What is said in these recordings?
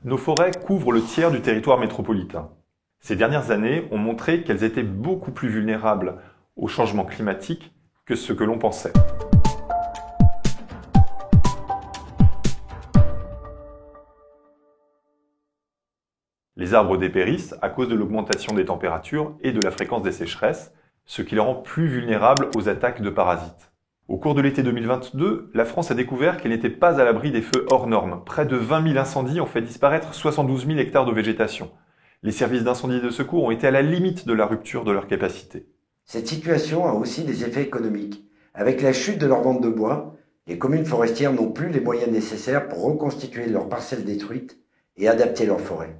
Nos forêts couvrent le tiers du territoire métropolitain. Ces dernières années ont montré qu'elles étaient beaucoup plus vulnérables au changement climatique que ce que l'on pensait. Les arbres dépérissent à cause de l'augmentation des températures et de la fréquence des sécheresses, ce qui les rend plus vulnérables aux attaques de parasites. Au cours de l'été 2022, la France a découvert qu'elle n'était pas à l'abri des feux hors normes. Près de 20 000 incendies ont fait disparaître 72 000 hectares de végétation. Les services d'incendie et de secours ont été à la limite de la rupture de leur capacité. Cette situation a aussi des effets économiques. Avec la chute de leur vente de bois, les communes forestières n'ont plus les moyens nécessaires pour reconstituer leurs parcelles détruites et adapter leurs forêts.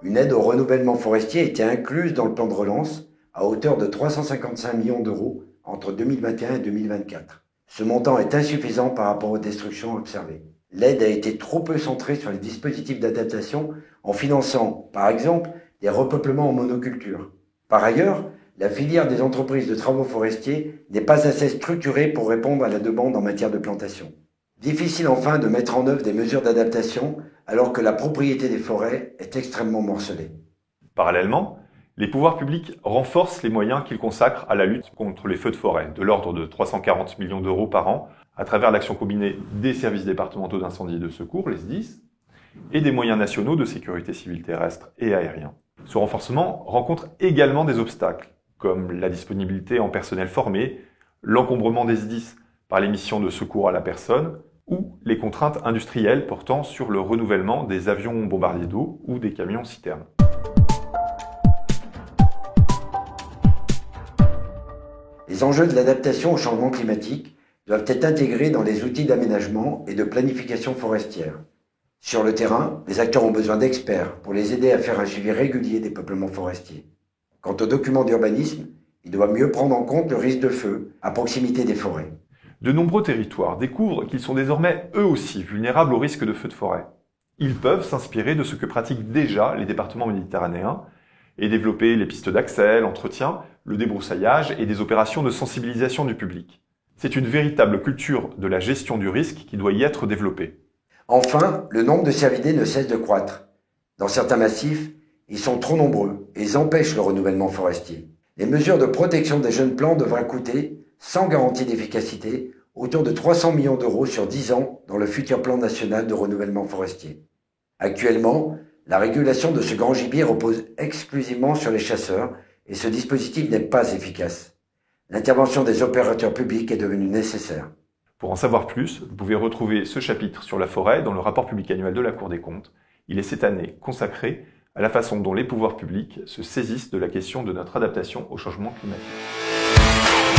Une aide au renouvellement forestier a été incluse dans le plan de relance à hauteur de 355 millions d'euros entre 2021 et 2024. Ce montant est insuffisant par rapport aux destructions observées. L'aide a été trop peu centrée sur les dispositifs d'adaptation en finançant, par exemple, des repeuplements en monoculture. Par ailleurs, la filière des entreprises de travaux forestiers n'est pas assez structurée pour répondre à la demande en matière de plantation. Difficile enfin de mettre en œuvre des mesures d'adaptation alors que la propriété des forêts est extrêmement morcelée. Parallèlement, les pouvoirs publics renforcent les moyens qu'ils consacrent à la lutte contre les feux de forêt, de l'ordre de 340 millions d'euros par an, à travers l'action combinée des services départementaux d'incendie et de secours, les SDIS, et des moyens nationaux de sécurité civile terrestre et aérien. Ce renforcement rencontre également des obstacles, comme la disponibilité en personnel formé, l'encombrement des SDIS par les missions de secours à la personne, ou les contraintes industrielles portant sur le renouvellement des avions bombardiers d'eau ou des camions citernes. Les enjeux de l'adaptation au changement climatique doivent être intégrés dans les outils d'aménagement et de planification forestière. Sur le terrain, les acteurs ont besoin d'experts pour les aider à faire un suivi régulier des peuplements forestiers. Quant aux documents d'urbanisme, ils doivent mieux prendre en compte le risque de feu à proximité des forêts. De nombreux territoires découvrent qu'ils sont désormais eux aussi vulnérables au risque de feux de forêt. Ils peuvent s'inspirer de ce que pratiquent déjà les départements méditerranéens et développer les pistes d'accès, l'entretien, le débroussaillage et des opérations de sensibilisation du public. C'est une véritable culture de la gestion du risque qui doit y être développée. Enfin, le nombre de cervidés ne cesse de croître. Dans certains massifs, ils sont trop nombreux et ils empêchent le renouvellement forestier. Les mesures de protection des jeunes plants devraient coûter, sans garantie d'efficacité, autour de 300 millions d'euros sur 10 ans dans le futur plan national de renouvellement forestier. Actuellement, la régulation de ce grand gibier repose exclusivement sur les chasseurs et ce dispositif n'est pas efficace. L'intervention des opérateurs publics est devenue nécessaire. Pour en savoir plus, vous pouvez retrouver ce chapitre sur la forêt dans le rapport public annuel de la Cour des comptes. Il est cette année consacré à la façon dont les pouvoirs publics se saisissent de la question de notre adaptation au changement climatique.